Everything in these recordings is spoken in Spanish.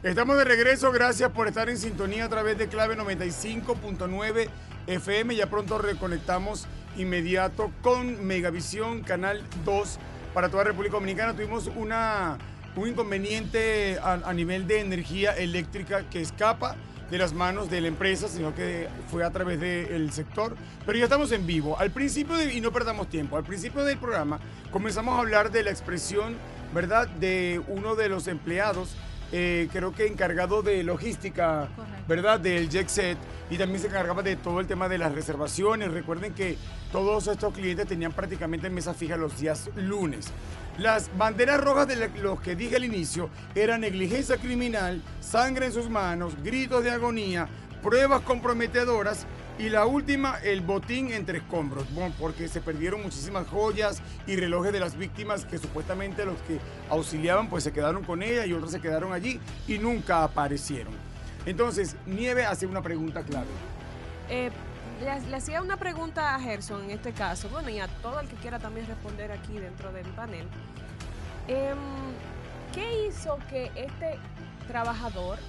Estamos de regreso, gracias por estar en sintonía a través de Clave 95.9 FM. Ya pronto reconectamos inmediato con Megavisión, Canal 2 para toda República Dominicana. Tuvimos un inconveniente a nivel de energía eléctrica que escapa de las manos de la empresa, sino que fue a través del sector. Pero ya estamos en vivo. Al principio, y no perdamos tiempo, al principio del programa comenzamos a hablar de la expresión, ¿verdad?, de uno de los empleados, creo que encargado de logística, correcto, ¿verdad?, del Jet Set, y también se encargaba de todo el tema de las reservaciones. Recuerden que todos estos clientes tenían prácticamente mesa fija los días lunes. Las banderas rojas de los que dije al inicio eran negligencia criminal, sangre en sus manos, gritos de agonía, pruebas comprometedoras y la última, el botín entre escombros, bueno, porque se perdieron muchísimas joyas y relojes de las víctimas que supuestamente los que auxiliaban pues se quedaron con ella y otros se quedaron allí y nunca aparecieron. Entonces, Nieve hace una pregunta clave. Le hacía una pregunta a Gerson en este caso, bueno, y a todo el que quiera también responder aquí dentro del panel. ¿Qué hizo que este trabajador,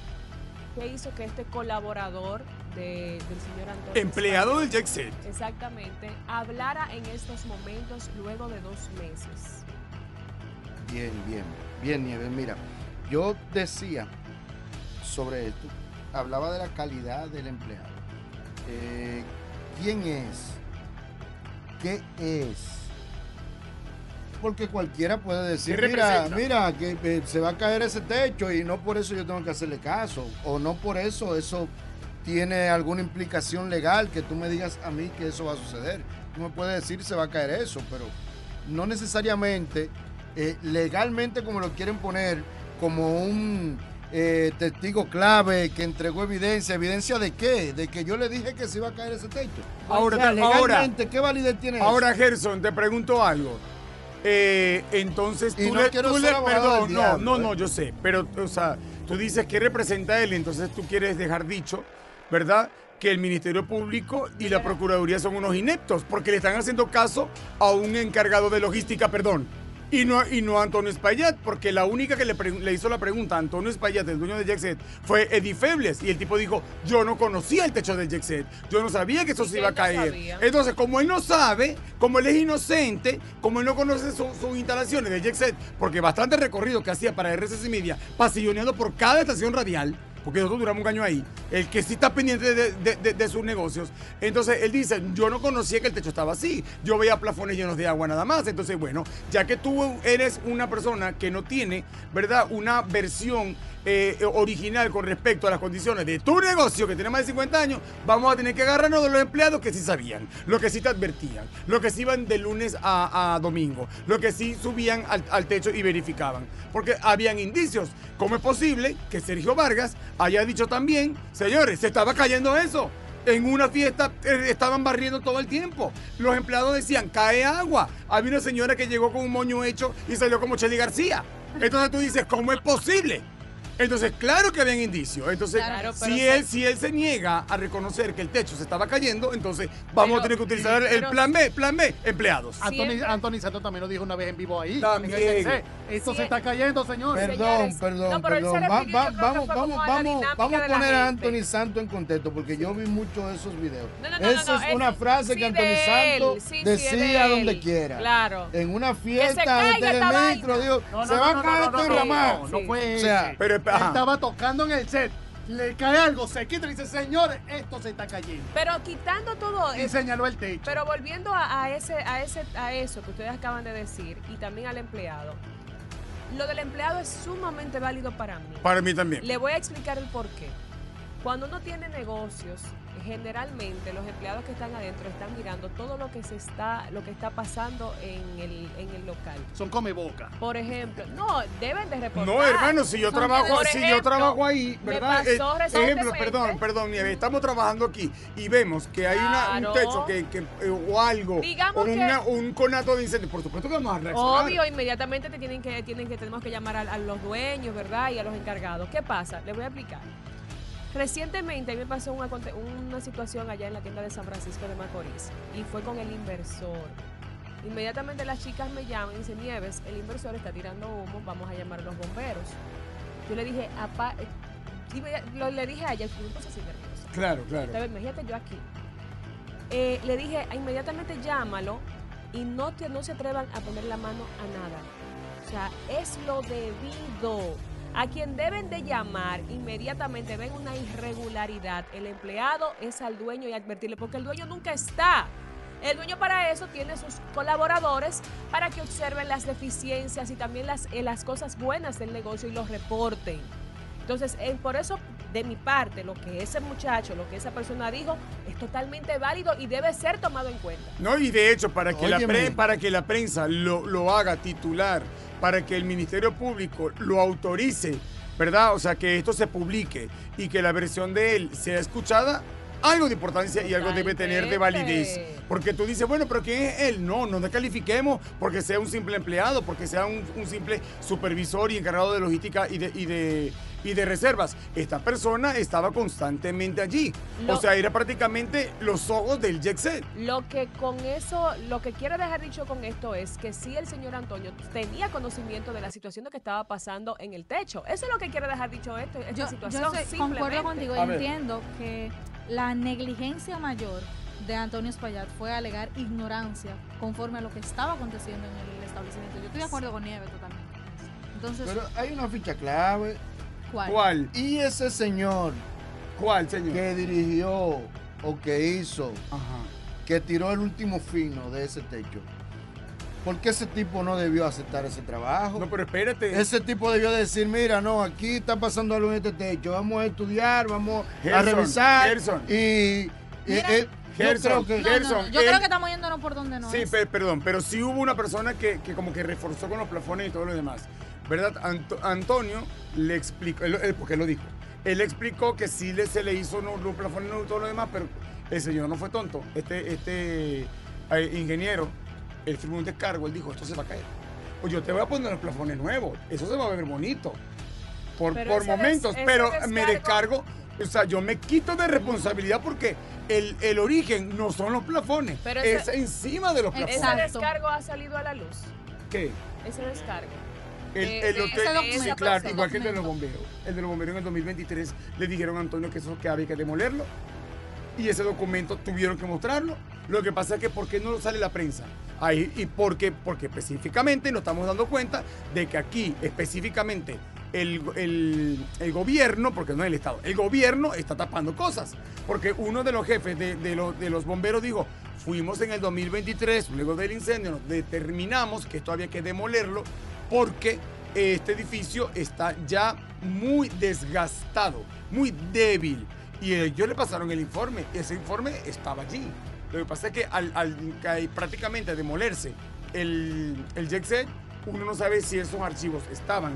qué hizo que este colaborador del señor Antonio, empleado del Jet Set, exactamente, hablara en estos momentos luego de 2 meses? Bien, Nieves. Mira, yo decía sobre esto, hablaba de la calidad del empleado. ¿Quién es? ¿Qué es? Porque cualquiera puede decir, mira, que se va a caer ese techo y no por eso yo tengo que hacerle caso, o no por eso tiene alguna implicación legal que tú me digas a mí que eso va a suceder. Tú me puedes decir se va a caer eso, pero no necesariamente legalmente como lo quieren poner como un testigo clave que entregó evidencia de qué, de que yo le dije que se iba a caer ese techo. Ahora, legalmente, ¿qué validez tiene eso? Ahora, Gerson, te pregunto algo. Entonces yo sé, pero o sea, tú dices que representa él, entonces tú quieres dejar dicho, ¿verdad?, que el Ministerio Público y la Procuraduría son unos ineptos porque le están haciendo caso a un encargado de logística, y no a Antonio Espaillat, porque la única que le hizo la pregunta a Antonio Espaillat, el dueño de Jet Set, fue Eddie Febles, y el tipo dijo, yo no conocía el techo del Jet Set, yo no sabía que eso se iba a caer. Entonces, como él no sabe, como él es inocente, como él no conoce sus instalaciones de Jet Set, porque bastante recorrido que hacía para RCC Media, pasilloneando por cada estación radial, porque nosotros duramos un año ahí, el que sí está pendiente de sus negocios. Entonces él dice, yo no conocía que el techo estaba así, yo veía plafones llenos de agua nada más. Entonces, bueno, ya que tú eres una persona que no tiene, ¿verdad?, una versión original con respecto a las condiciones de tu negocio, que tiene más de 50 años, vamos a tener que agarrarnos de los empleados que sí sabían, los que sí te advertían, los que sí iban de lunes a domingo, los que sí subían al techo y verificaban, porque habían indicios. ¿Cómo es posible que Sergio Vargas haya dicho también, señores, se estaba cayendo eso? En una fiesta estaban barriendo todo el tiempo. Los empleados decían, cae agua. Había una señora que llegó con un moño hecho y salió como Chely García. Entonces tú dices, ¿cómo es posible? Entonces, claro que habían indicios. Entonces, claro, si él se niega a reconocer que el techo se estaba cayendo, entonces vamos a tener que utilizar el plan B, empleados. Anthony Santos también lo dijo una vez en vivo ahí. También. Esto se está cayendo, señores. Perdón. Vamos a poner a Anthony Santos en contexto, porque yo vi mucho de esos videos. Esa es una frase que Anthony Santos decía donde quiera. Claro. En una fiesta de Telemicro, dijo, se va a caer esto en Ramá. No fue o sea, pero estaba tocando en el set, le cae algo, se quita y dice, señores, esto se está cayendo. Pero quitando todo y señaló el techo. Pero volviendo a eso que ustedes acaban de decir, y también al empleado, lo del empleado es sumamente válido para mí. Para mí también. Le voy a explicar el porqué. Cuando uno tiene negocios, generalmente los empleados que están adentro están mirando todo lo que está pasando en el local. Son come boca. Por ejemplo, no, deben de reportar. No, hermano, si yo trabajo ahí, ¿verdad? Ejemplo, perdón, Nieve, estamos trabajando aquí y vemos que hay un techo o algo, digamos o un conato de incendio, por supuesto que vamos a reaccionar. Obvio, inmediatamente tenemos que llamar a los dueños, ¿verdad? Y a los encargados. ¿Qué pasa? Les voy a explicar. Recientemente a mí me pasó una situación allá en la tienda de San Francisco de Macorís y fue con el inversor. Inmediatamente las chicas me llaman y dicen, Nieves, el inversor está tirando humo, vamos a llamar a los bomberos. Yo le dije, le dije a ella, me puse así nerviosa. Claro, claro. Entonces, imagínate yo aquí. Le dije, inmediatamente llámalo y no se atrevan a poner la mano a nada. O sea, es lo debido. A quien deben de llamar inmediatamente ven una irregularidad. El empleado es al dueño y advertirle, porque el dueño nunca está. El dueño para eso tiene sus colaboradores para que observen las deficiencias y también las cosas buenas del negocio y los reporten. Entonces, por eso, de mi parte, lo que ese muchacho, lo que esa persona dijo, es totalmente válido y debe ser tomado en cuenta. No, y de hecho, para que la prensa lo haga titular, para que el Ministerio Público lo autorice, ¿verdad? O sea, que esto se publique y que la versión de él sea escuchada, algo de importancia y algo debe tener de validez. Porque tú dices, bueno, pero ¿quién es él? No descalifiquemos porque sea un simple empleado, porque sea un simple supervisor y encargado de logística y de reservas. Esta persona estaba constantemente allí. O sea, era prácticamente los ojos del jet set. Lo que quiere dejar dicho con esto es que sí, el señor Antonio tenía conocimiento de la situación que estaba pasando en el techo. Eso es lo que quiere dejar dicho esta situación. Yo concuerdo contigo y entiendo que la negligencia mayor de Antonio Espaillat fue alegar ignorancia conforme a lo que estaba aconteciendo en el establecimiento. Yo estoy de acuerdo con Nieves totalmente. Entonces, pero hay una ficha clave. ¿Cuál? Y ese señor. ¿Cuál, señor? Que dirigió o que hizo, que tiró el último fino de ese techo. ¿Por qué ese tipo no debió aceptar ese trabajo? No, pero espérate. Ese tipo debió decir, mira, no, aquí está pasando algo en este techo, vamos a estudiar, vamos a revisar. Yo creo que estamos yéndonos por donde no. Sí, perdón, pero sí hubo una persona que como que reforzó con los plafones y todo lo demás. ¿Verdad? Antonio le explicó, porque él lo dijo. Él explicó que sí se le hizo los plafones y todo lo demás, pero el señor no fue tonto. Este ingeniero, él firmó un descargo, él dijo, esto se va a caer. Pues yo te voy a poner los plafones nuevos, eso se va a ver bonito. Por momentos, pero me descargo. O sea, yo me quito de responsabilidad porque el origen no son los plafones, pero es encima de los plafones. ¿Ese descargo ha salido a la luz? ¿Qué? Ese descargo. Sí, claro, igual que el de los bomberos. El de los bomberos en el 2023 le dijeron a Antonio que eso que había que demolerlo y ese documento tuvieron que mostrarlo. Lo que pasa es que ¿por qué no sale la prensa? Ahí, y porque específicamente nos estamos dando cuenta de que aquí específicamente el gobierno, porque no es el Estado, el gobierno está tapando cosas. Porque uno de los jefes de los bomberos dijo, fuimos en el 2023, luego del incendio, nos determinamos que esto había que demolerlo porque este edificio está ya muy desgastado, muy débil. Y ellos le pasaron el informe, ese informe estaba allí. Lo que pasa es que al prácticamente demolerse el jet set, uno no sabe si esos archivos estaban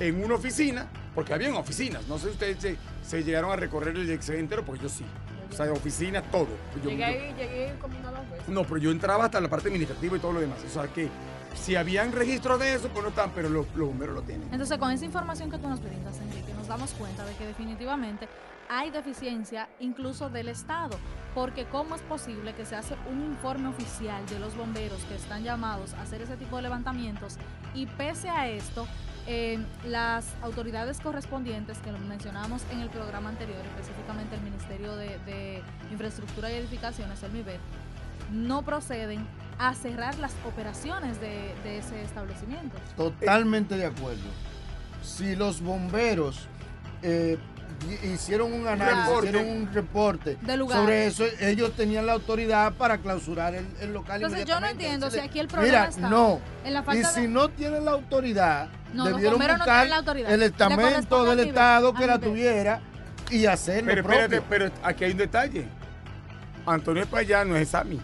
en una oficina, porque habían oficinas. No sé si ustedes se llegaron a recorrer el jet set entero, porque yo sí. O sea, de oficina, todo. Llegué como una 2 veces. No, pero yo entraba hasta la parte administrativa y todo lo demás. O sea, que si habían registros de eso, pues no están, pero los bomberos lo tienen. Entonces, con esa información que tú nos brindas, Enrique, nos damos cuenta de que definitivamente hay deficiencia incluso del Estado, porque ¿cómo es posible que se hace un informe oficial de los bomberos que están llamados a hacer ese tipo de levantamientos y pese a esto, las autoridades correspondientes que lo mencionamos en el programa anterior, específicamente el Ministerio de Infraestructura y Edificaciones, el MIBED, no proceden a cerrar las operaciones de ese establecimiento? Totalmente de acuerdo. Si los bomberos hicieron un análisis, hicieron un reporte sobre eso, ellos tenían la autoridad para clausurar el local. Entonces yo no entiendo si aquí el problema está en la falta si no tienen la autoridad, debieron buscar el estamento del Estado que la tuviera y hacerlo. Pero aquí hay un detalle. Antonio Espaillat no es Sammy.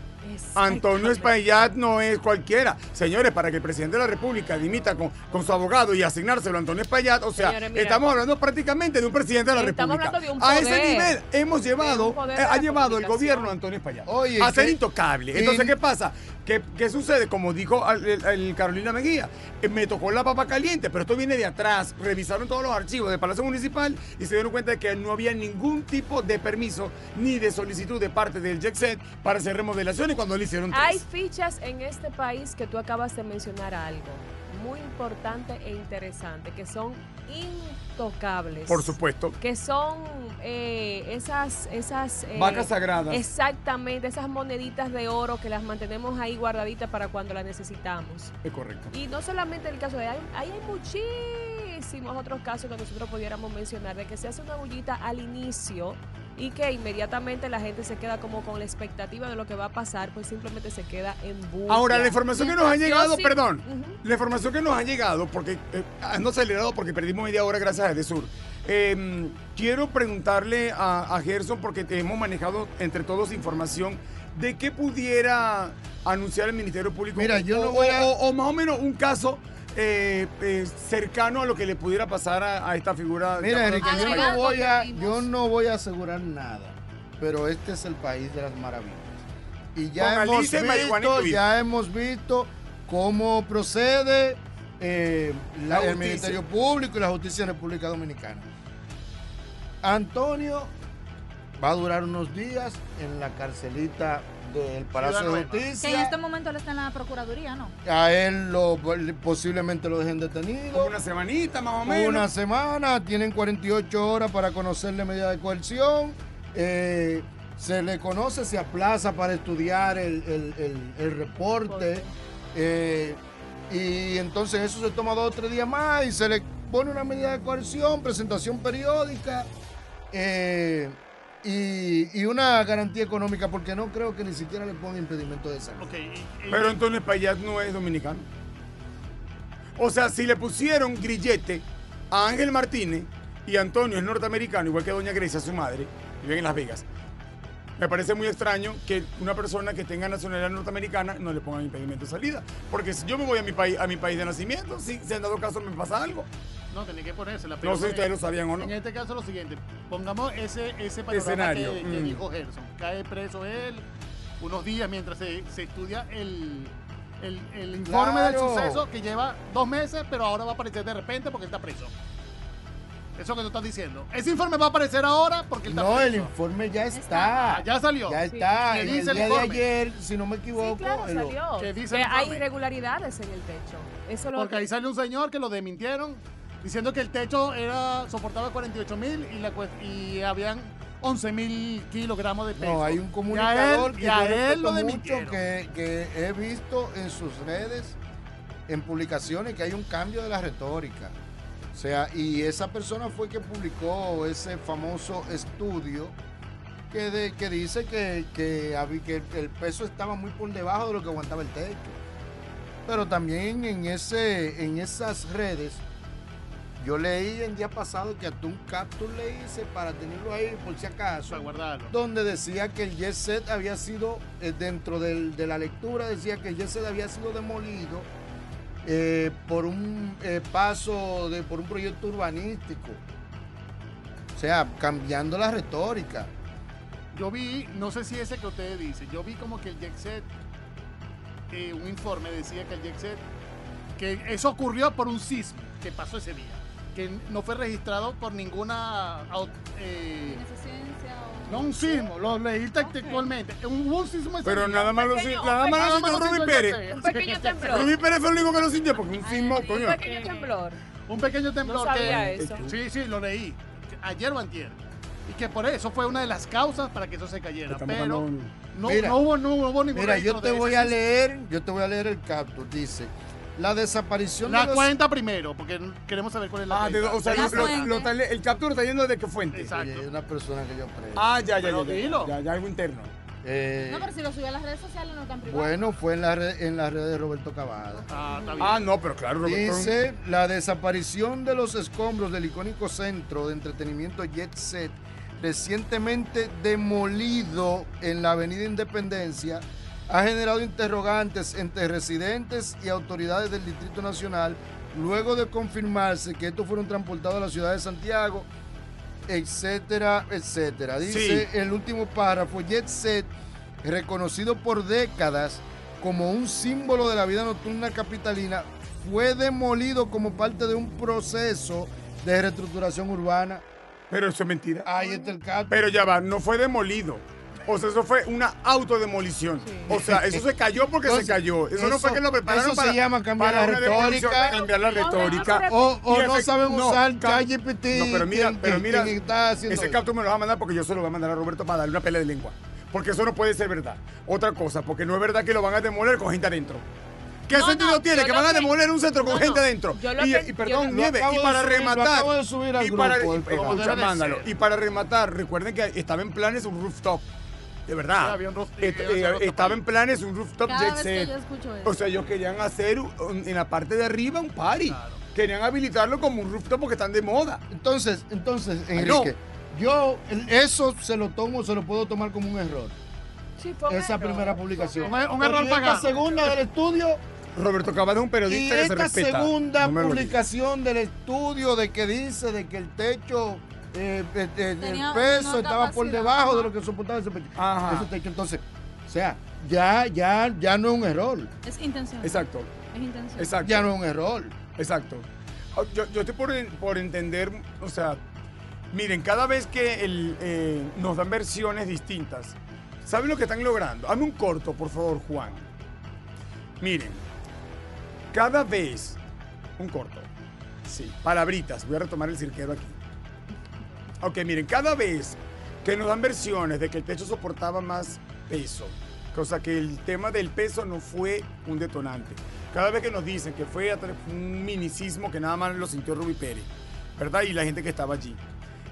Antonio Espaillat no es cualquiera. Señores, para que el presidente de la República dimita con su abogado y asignárselo a Antonio Espaillat, o sea, señores, estamos hablando prácticamente de un presidente de la República. A ese nivel ha llevado el gobierno a Antonio Espaillat a ser intocable. Entonces, ¿qué pasa? ¿Qué sucede? Como dijo el Carolina Mejía, me tocó la papa caliente, pero esto viene de atrás. Revisaron todos los archivos del Palacio Municipal y se dieron cuenta de que no había ningún tipo de permiso ni de solicitud de parte del jet set para hacer remodelaciones cuando le hicieron 3. Hay fichas en este país que tú acabas de mencionar algo muy importante e interesante, que son intocables. Por supuesto. Que son esas Vacas sagradas. Exactamente, esas moneditas de oro que las mantenemos ahí guardaditas para cuando las necesitamos. Es correcto. Y no solamente el caso de ahí hay muchísimos otros casos que nosotros pudiéramos mencionar, de que se hace una bullita al inicio y que inmediatamente la gente se queda como con la expectativa de lo que va a pasar, pues simplemente se queda en bulla. Ahora, la información que nos ha llegado, sí. perdón, Ujú. la información que nos ha llegado, porque ando acelerado porque perdimos media hora gracias a Edesur. Quiero preguntarle a Gerson, porque hemos manejado entre todos información de qué pudiera anunciar el Ministerio Público. Mira, yo no voy a... o más o menos un caso cercano a lo que le pudiera pasar a esta figura. Mira, Enrique, Agregando que yo no voy a asegurar nada, pero este es el país de las maravillas. Y ya Con Alicia y Marihuanito. ya hemos visto cómo procede el justicia. Ministerio Público y la Justicia en República Dominicana. Antonio va a durar unos días en la carcelita del Palacio de Que en Justicia. este momento él está en la Procuraduría, ¿no? A él posiblemente lo dejen detenido. Como una semanita más o menos. Una semana, tienen 48 horas para conocerle medida de coerción. Se le conoce, se aplaza para estudiar el reporte. Y entonces eso se toma 2 o 3 días más y se le pone una medida de coerción, presentación periódica y una garantía económica, porque no creo que ni siquiera le ponga impedimento de salud. Ok, Pero entonces Payat no es dominicano. O sea, si le pusieron grillete a Ángel Martínez y Antonio es norteamericano, igual que doña Grecia, su madre, vive en Las Vegas, me parece muy extraño que una persona que tenga nacionalidad norteamericana no le pongan impedimento de salida. Porque si yo me voy a mi país de nacimiento, si en dado caso me pasa algo. no, tenía que ponérsela. No sé si ustedes lo sabían o no. En este caso lo siguiente, pongamos ese panorama Escenario. que dijo Gerson. Cae preso él unos días mientras se estudia el informe del Claro. suceso que lleva 2 meses, pero ahora va a aparecer de repente porque está preso. Eso que tú estás diciendo. Ese informe va a aparecer ahora porque él está No, preso. el informe ya está. Ah, ya salió. Ya Sí. está. ¿Qué El dice el día de informe? ayer, si no me equivoco. Sí, claro, el- salió. ¿Qué dice Que el hay informe? irregularidades en el techo. Eso lo Porque ahí sale un señor que lo desmintieron diciendo que el techo soportaba 48,000 y habían 11,000 kilogramos de peso. No, hay un comunicador que y a yo él lo respeto mucho desmintieron. que he visto en sus redes, en publicaciones, que hay un cambio de la retórica. O sea, y esa persona fue que publicó ese famoso estudio que dice que el peso estaba muy por debajo de lo que aguantaba el techo. Pero también en esas redes, yo leí el día pasado que hasta un capture le hice para tenerlo ahí por si acaso, Para guardarlo. donde decía que el jet set había sido, dentro de la lectura, decía que el jet set había sido demolido por un por un proyecto urbanístico. O sea, cambiando la retórica. Yo vi, no sé si ese que ustedes dicen, yo vi como que el Jetset, un informe decía que el Jetset, que eso ocurrió por un sismo que pasó ese día, que no fue registrado por ninguna... Ineficiencia o... no un sismo, lo leí textualmente. Hubo un sismo ese Pero día. nada más lo pequeño- nada más Nada lo más sintió lo Rubí sintió el Pérez. Jetset. Un pequeño temblor. Rubí Pérez fue el único que lo sintió porque un sismo, coño. Un pequeño temblor. Un pequeño temblor. No sabía que, eso. Sí, sí, lo leí. Ayer o antier. Y que por eso fue una de las causas para que eso se cayera. Estamos Pero dando no, Mira, no hubo ningún Mira, registro yo te de voy ese a sismo. leer el capture. Dice, la desaparición de La los... cuenta primero, porque queremos saber cuál es la cuenta. o sea, La fuente. el captura está yendo de qué fuente. Exacto. Oye, es una persona que yo aprecio. Pero dilo. ya algo interno. No, pero si lo subió a las redes sociales no está en privado. Bueno, fue en la red de Roberto Cavada. Ah, está bien. Ah, no, pero claro, Roberto. Dice, la desaparición de los escombros del icónico centro de entretenimiento Jet Set, recientemente demolido en la Avenida Independencia, ha generado interrogantes entre residentes y autoridades del Distrito Nacional, luego de confirmarse que estos fueron transportados a la ciudad de Santiago, etcétera, etcétera. Dice el último párrafo, Jet Set, reconocido por décadas como un símbolo de la vida nocturna capitalina, fue demolido como parte de un proceso de reestructuración urbana. Pero eso es mentira. Ahí está el caso. Pero ya va, no fue demolido. O sea, eso fue una autodemolición. Sí. O sea, eso se cayó porque Entonces, se cayó. Eso no fue que lo prepararon eso se llama cambiar para la una demolición, retórica. cambiar la retórica. O Y no saben no, usar ca- ChatGPT. No, pero mira, ¿quién está haciendo ese eso? capto me lo vas a mandar porque yo se lo voy a mandar a Roberto para darle una pelea de lengua. Porque eso no puede ser verdad. Otra cosa, porque no es verdad que lo van a demoler con gente adentro. ¿Qué No, sentido no, tiene yo que lo van a que- demoler un centro con no, gente no, adentro? yo lo Y, que- y perdón, yo lo- Nieve, Lo y para acabo de subir, lo rematar. acabo de subir al y para, grupo, el escucha, programa. Debe de mándalo. ser. Y para rematar, recuerden que estaba en planes un rooftop. De verdad. Sí, había un rooftop Estaba ahí. en planes un rooftop Cada jet vez que set. yo escucho eso. O sea, ellos querían hacer en la parte de arriba un party. Claro. Querían habilitarlo como un rooftop porque están de moda. Entonces, Ay, no. Enrique, yo eso se lo puedo tomar como un error. Sí, fue un Esa error. primera publicación. Un error Porque esta pagado. segunda del estudio Roberto Cavada es un y periodista que se esta respeta. segunda No me lo digas. publicación del estudio de que dice de que el techo, el Tenía peso una estaba por capacidad, debajo de ajá. lo que soportaba ese Ajá. techo. Entonces, o sea, ya no es un error. Es intencional. Exacto, Es intencional. exacto. Ya no es un error. Exacto. Yo estoy por entender, o sea, miren, cada vez que nos dan versiones distintas, ¿saben lo que están logrando? Hazme un corto, por favor, Juan. Miren, cada vez, un corto, sí, palabritas, voy a retomar el cirquero aquí. Ok, miren, cada vez que nos dan versiones de que el techo soportaba más peso, cosa que el tema del peso no fue un detonante. Cada vez que nos dicen que fue un minicismo que nada más lo sintió Rubí Pérez, ¿verdad? Y la gente que estaba allí.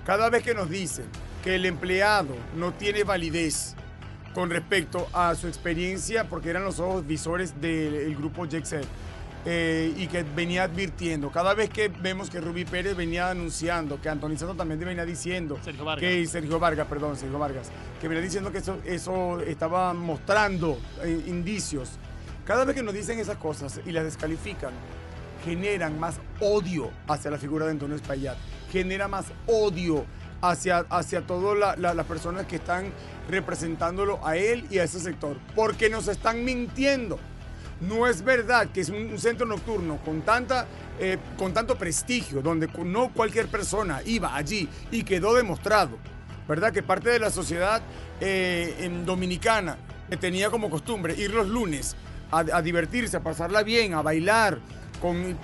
Cada vez que nos dicen que el empleado no tiene validez con respecto a su experiencia, porque eran los ojos visores del grupo Jexet, y que venía advirtiendo. Cada vez que vemos que Rubí Pérez venía anunciando, que Antonizado también venía diciendo, Sergio Vargas. que Sergio Vargas, que venía diciendo que eso estaba mostrando indicios. Cada vez que nos dicen esas cosas y las descalifican, generan más odio hacia la figura de Antonio Espaillat, genera más odio hacia todas las personas que están representándolo a él y a ese sector, porque nos están mintiendo. No es verdad que es un centro nocturno con tanto prestigio, donde no cualquier persona iba allí y quedó demostrado, ¿verdad? Que parte de la sociedad dominicana tenía como costumbre ir los lunes a divertirse, a pasarla bien, a bailar,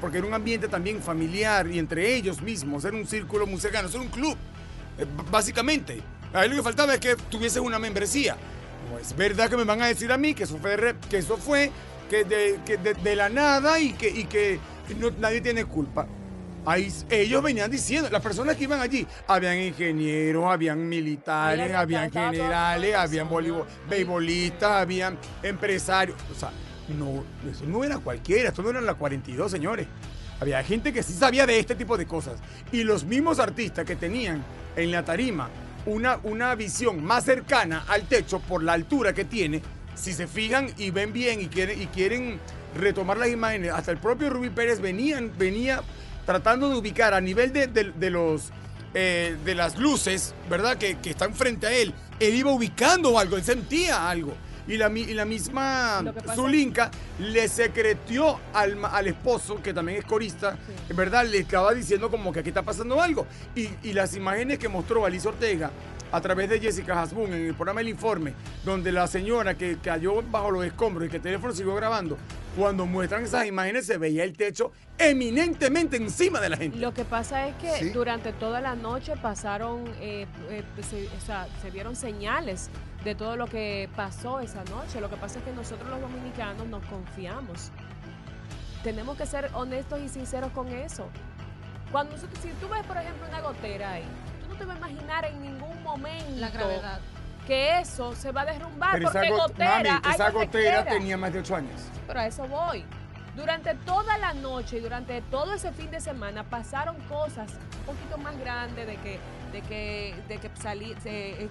porque era un ambiente también familiar y entre ellos mismos, era un círculo muy cercano, era un club, básicamente. Ahí lo que faltaba es que tuviese una membresía. No es verdad que me van a decir a mí que eso fue de la nada y que nadie tiene culpa. Ahí ellos venían diciendo, las personas que iban allí, habían ingenieros, habían militares, Ahí habían estaba todo generales, eso, habían ¿no? beisbolistas, habían empresarios. O sea, no, eso no era cualquiera, esto no era la 42, señores. Había gente que sí sabía de este tipo de cosas. Y los mismos artistas que tenían en la tarima una visión más cercana al techo por la altura que tiene, si se fijan y ven bien y quieren retomar las imágenes, hasta el propio Rubí Pérez venía tratando de ubicar a nivel de las luces, ¿verdad? Que están frente a él. Él iba ubicando algo, él sentía algo. Y la misma Lo que pasa- Zulinka le secretió al esposo, que también es corista, Sí. ¿verdad? Le estaba diciendo como que aquí está pasando algo. Y las imágenes que mostró Alicia Ortega a través de Jessica Hasbun en el programa El Informe, donde la señora que cayó bajo los escombros y que el teléfono siguió grabando, cuando muestran esas imágenes se veía el techo eminentemente encima de la gente. Lo que pasa es que Sí. durante toda la noche pasaron, se vieron señales de todo lo que pasó esa noche. Lo que pasa es que nosotros los dominicanos nos confiamos. Tenemos que ser honestos y sinceros con eso. Cuando si tú ves, por ejemplo, una gotera ahí, tú no te vas a imaginar en ningún momento La gravedad. que eso se va a derrumbar, Pero porque gotera mami, hay esa donde gotera quiera. tenía más de 8 años. Pero a eso voy. Durante toda la noche y durante todo ese fin de semana pasaron cosas un poquito más grandes de que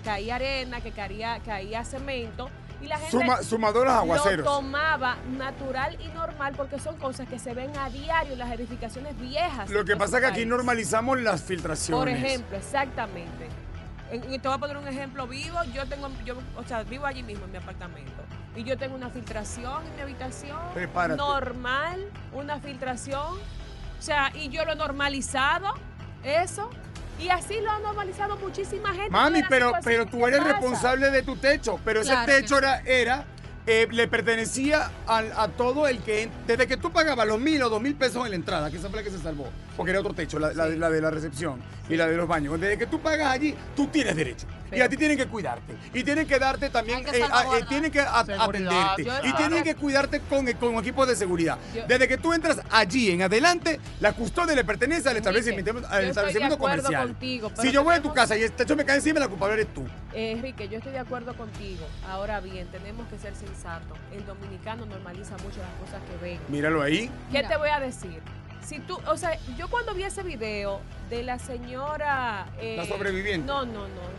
caía arena, que caía cemento y la gente Sumadoras lo aguaceros. tomaba natural y normal porque son cosas que se ven a diario en las edificaciones viejas. Lo que de pasa es nuestro que aquí país. normalizamos las filtraciones. Por ejemplo, exactamente. Y te voy a poner un ejemplo vivo. Yo vivo allí mismo en mi apartamento. Y yo tengo una filtración en mi habitación. Prepárate. Normal, una filtración. O sea, y yo lo he normalizado, eso. Y así lo ha normalizado muchísima gente. Mami, Todas las pero tú eres situaciones que responsable de tu techo. Pero ese Claro que techo le pertenecía a todo el que... Desde que tú pagabas los 1.000 o 2.000 pesos en la entrada, que esa fue la que se salvó, porque era otro techo, la de la recepción y la de los baños. Desde que tú pagas allí, tú tienes derecho. Y a ti tienen que cuidarte. Y tienen que darte también... Hay que salvaguardar. tienen que atenderte. Yo- Y tienen que cuidarte con equipos de seguridad. Yo- Desde que tú entras allí en adelante, la custodia le pertenece al Enrique, establecimiento, yo estoy de acuerdo comercial. contigo, pero Si yo voy a tu tenemos- casa y el techo me cae encima, la culpable eres tú. Enrique, yo estoy de acuerdo contigo. Ahora bien, tenemos que ser sensatos. El dominicano normaliza mucho las cosas que ven. Míralo ahí. ¿Qué Mira. te voy a decir? Si tú, o sea, yo cuando vi ese video de la señora... La sobreviviente. No.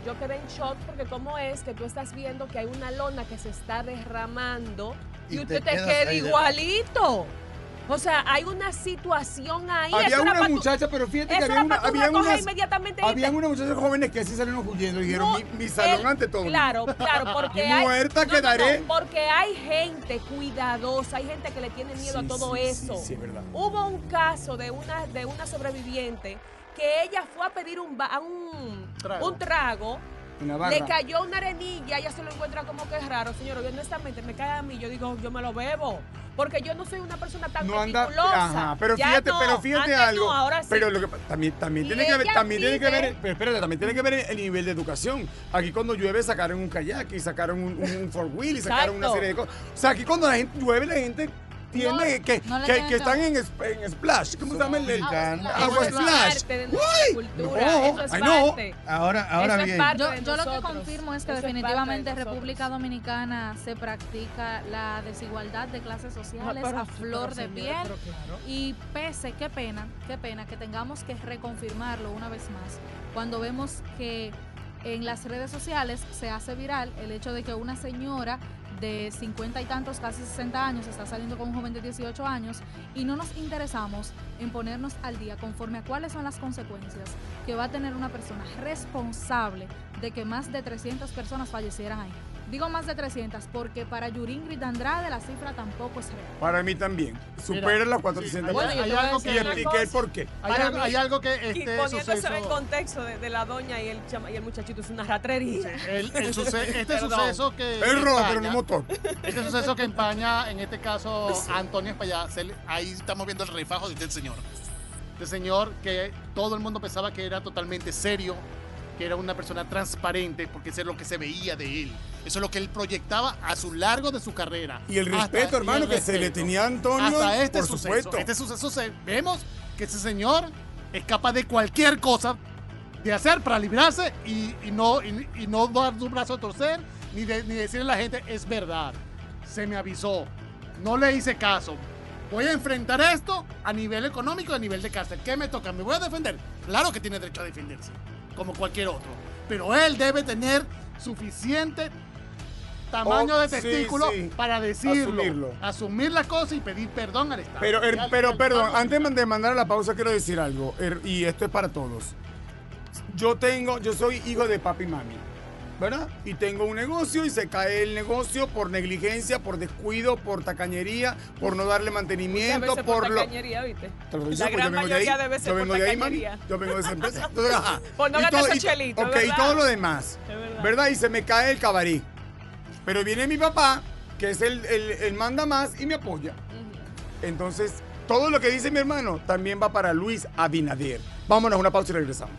Yo quedé en shock porque cómo es que tú estás viendo que hay una lona que se está derramando y Y usted te te quedas queda ahí igualito. O sea, hay una situación ahí. Había Eso era una pa' tú- muchacha, pero fíjate que eso había era una, para tú había recoger unas, inmediatamente y habían te- unas muchachas jóvenes que así salieron huyendo y dijeron, No, mi salón el- ante todo. Claro, porque hay... Muerta quedaré. porque hay gente cuidadosa, hay gente que le tiene miedo Sí, a todo sí, eso. sí, es verdad. Hubo un caso de una sobreviviente que ella fue a pedir un trago. Una barra. Le cayó una arenilla, ella se lo encuentra como que es raro. Señor, yo honestamente me cae a mí, yo digo, yo me lo bebo. Porque yo no soy una persona tan No anda, meticulosa. ajá, pero Ya fíjate, no, pero fíjate antes algo. no, ahora sí. Pero lo que también Y tiene que ver, ella también tiene que vive- ver, pero espérate, también tiene que ver el nivel de educación. Aquí cuando llueve sacaron un kayak y sacaron un four wheel y sacaron una Exacto. serie de cosas. O sea, aquí cuando la gente llueve, la gente tiene no le que tienen están en splash. ¿Cómo se llama el Dominicano. agua Eso es splash? parte de nuestra Uy, cultura, no, eso es ay, no. parte. Ahora Eso es bien. parte Yo de lo que nosotros. confirmo es que Eso es definitivamente parte en de nosotros. República Dominicana se practica la desigualdad de clases sociales a flor de piel. Y qué pena que tengamos que reconfirmarlo una vez más cuando vemos que en las redes sociales se hace viral el hecho de que una señora de 50 y tantos, casi 60 años, está saliendo con un joven de 18 años y no nos interesamos en ponernos al día conforme a cuáles son las consecuencias que va a tener una persona responsable de que más de 300 personas fallecieran ahí. Digo más de 300 porque para Yuringrid Andrade la cifra tampoco es real. Para mí también. Supera las 400. sí, Bueno, yo hay te voy a algo y decir una expliqué el cosa. por qué. Hay algo que Y este poniéndose suceso... en el contexto de la doña y el muchachito es una ratrería. Este Perdón. suceso que Es rojo, pero empaña- no motor. Este suceso que empaña, en este caso, a Antonio Espaillá, ahí estamos viendo el refajo de este señor. Este señor que todo el mundo pensaba que era totalmente serio, que era una persona transparente, porque eso es lo que se veía de él. Eso es lo que él proyectaba a su largo de su carrera. Y el Hasta- respeto, y hermano, el que se le respeto. tenía a Antonio, Hasta este por suceso. supuesto. Este suceso vemos que ese señor es capaz de cualquier cosa de hacer para librarse y no dar su brazo a torcer ni decirle a la gente es verdad. Se me avisó. No le hice caso. Voy a enfrentar esto a nivel económico y a nivel de cárcel. ¿Qué me toca? ¿Me voy a defender? Claro que tiene derecho a defenderse, como cualquier otro. Pero él debe tener suficiente tamaño de sí, testículo sí. para decirlo, Asumirlo. asumir las cosas y pedir perdón al Estado. Pero, Y al perdón, pueblo. antes de mandar a la pausa quiero decir algo, y esto es para todos. Yo soy hijo de papi y mami, ¿verdad? Y tengo un negocio y se cae el negocio por negligencia, por descuido, por tacañería, por no darle Muchas mantenimiento, veces por lo... tacañería, ¿viste? Te lo La digo, porque gran yo vengo de mayoría ahí. debe ser Yo por vengo de ahí, mami. tacañería. Yo vengo de esa empresa. Entonces, ajá. Por no Y ganar todo- esos y- chelitos, ok, y ¿verdad? todo lo demás. Es verdad. ¿Verdad? Y se me cae el cabarí. Pero viene mi papá, que es el manda más, y me apoya. Ujú. Entonces, todo lo que dice mi hermano también va para Luis Abinader. Vámonos a una pausa y regresamos.